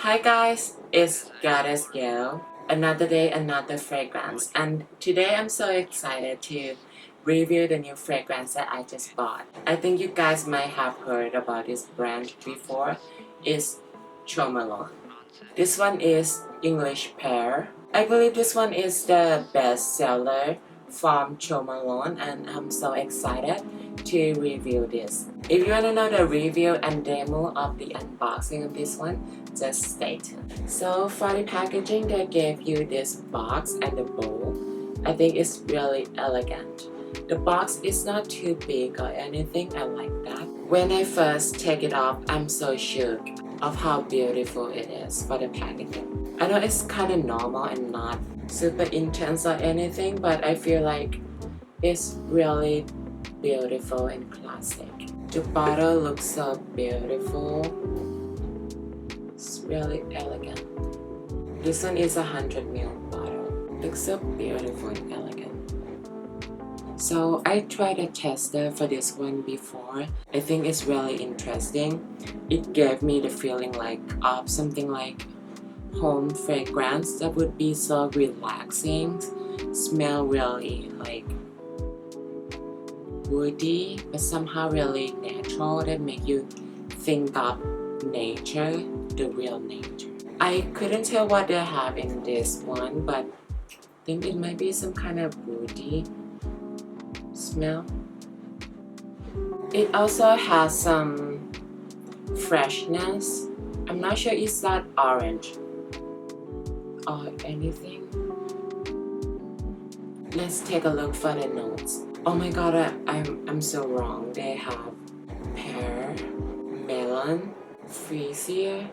Hi guys, it's Goddess Gail. Another day, another fragrance, and today I'm so excited to review the new fragrance that I just bought. I think you guys might have heard about this brand before. It's Malone. This one is English Pear. I believe this one is the best seller from Malone, and I'm so excited to review this. If you want to know the review and demo of the unboxing of this one, just stay tuned. So for the packaging, they gave you this box and the bowl. I think it's really elegant. The box is not too big or anything, I like that. When I first take it off, I'm so shook of how beautiful it is for the packaging. I know it's kind of normal and not super intense or anything, but I feel like it's really beautiful and classic. The bottle looks so beautiful. It's really elegant. This one is a 100ml bottle. Looks so beautiful and elegant. So I tried a tester for this one before. I think it's really interesting. It gave me the feeling like of something like home fragrance that would be so relaxing. Smell really like woody, but somehow really natural that make you think of nature, the real nature. I couldn't tell what they have in this one, but I think it might be some kind of woody smell. It also has some freshness. I'm not sure it's that orange or anything. Let's take a look for the notes. Oh my god, I'm so wrong. They have pear, melon, freesia.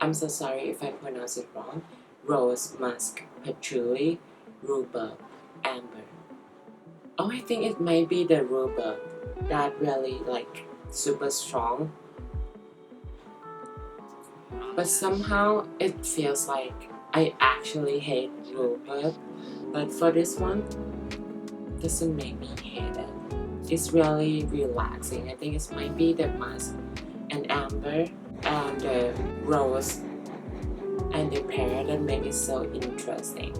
I'm so sorry if I pronounce it wrong. Rose, musk, patchouli, rhubarb, amber. Oh, I think it might be the rhubarb that really like super strong. But somehow it feels like I actually hate rhubarb. But for this one, it doesn't make me hate it. It's really relaxing. I think it might be the musk and amber and the rose and the pear that make it so interesting.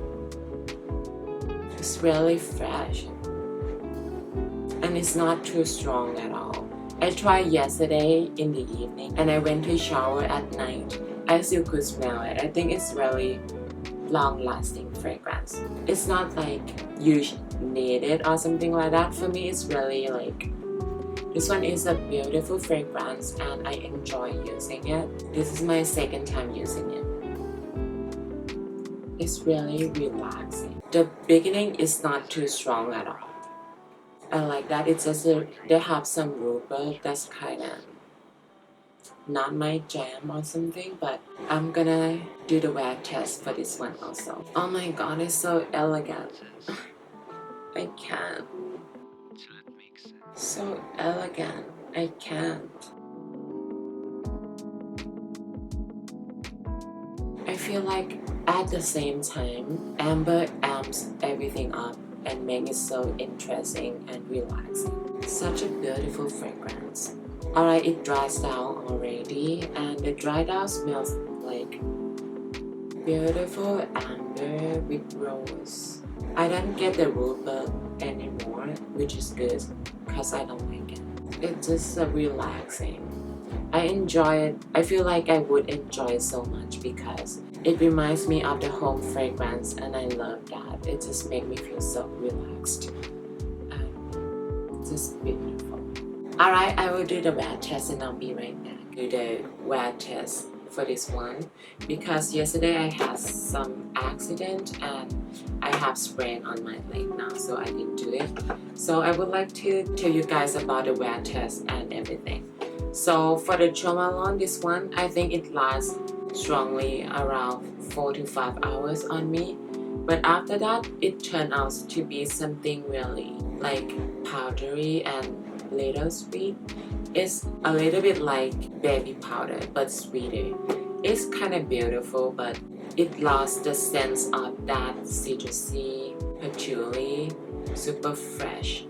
It's really fresh. And it's not too strong at all. I tried yesterday in the evening and I went to shower at night. I still could smell it. I think it's really long-lasting fragrance. It's not like you need it or something like that. For me, it's really like this one is a beautiful fragrance and I enjoy using it. This is my second time using it. It's really relaxing. The beginning is not too strong at all. I like that. It's just they have some rhubarb that's kind of not my jam or something, but I'm gonna do the wear test for this one also. Oh my god, it's so elegant. I can't. So elegant. I can't. I feel like at the same time, amber amps everything up and make it so interesting and relaxing. Such a beautiful fragrance. Alright, it dries down already and the dry down smells like beautiful amber with rose. I don't get the rhubarb anymore, which is good because I don't like it. It's just so relaxing. I enjoy it. I feel like I would enjoy it so much because it reminds me of the home fragrance and I love that. It just makes me feel so relaxed. It's just beautiful. Alright, I will do the wear test and I'll be right back. Do the wear test for this one because yesterday I had some accident and I have sprain on my leg now, so I didn't do it. So I would like to tell you guys about the wear test and everything. So for the Malone, this one, I think it lasts strongly around 4 to 5 hours on me. But after that, it turned out to be something really like powdery and little sweet. It's a little bit like baby powder, but sweeter. It's kind of beautiful, but it lost the sense of that citrusy, patchouli, super fresh.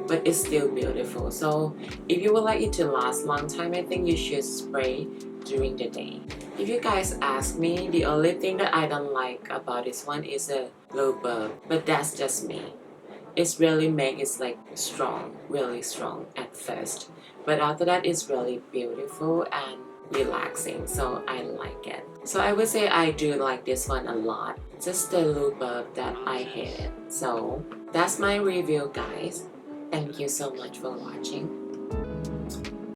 But it's still beautiful. So if you would like it to last long time, I think you should spray during the day. If you guys ask me, the only thing that I don't like about this one is a low burp, but that's just me. It's really make it like strong, really strong at first, but after that it's really beautiful and relaxing, so I like it. So I would say I do like this one a lot. Just the low burp that I hate it. So that's my review, guys. Thank you so much for watching.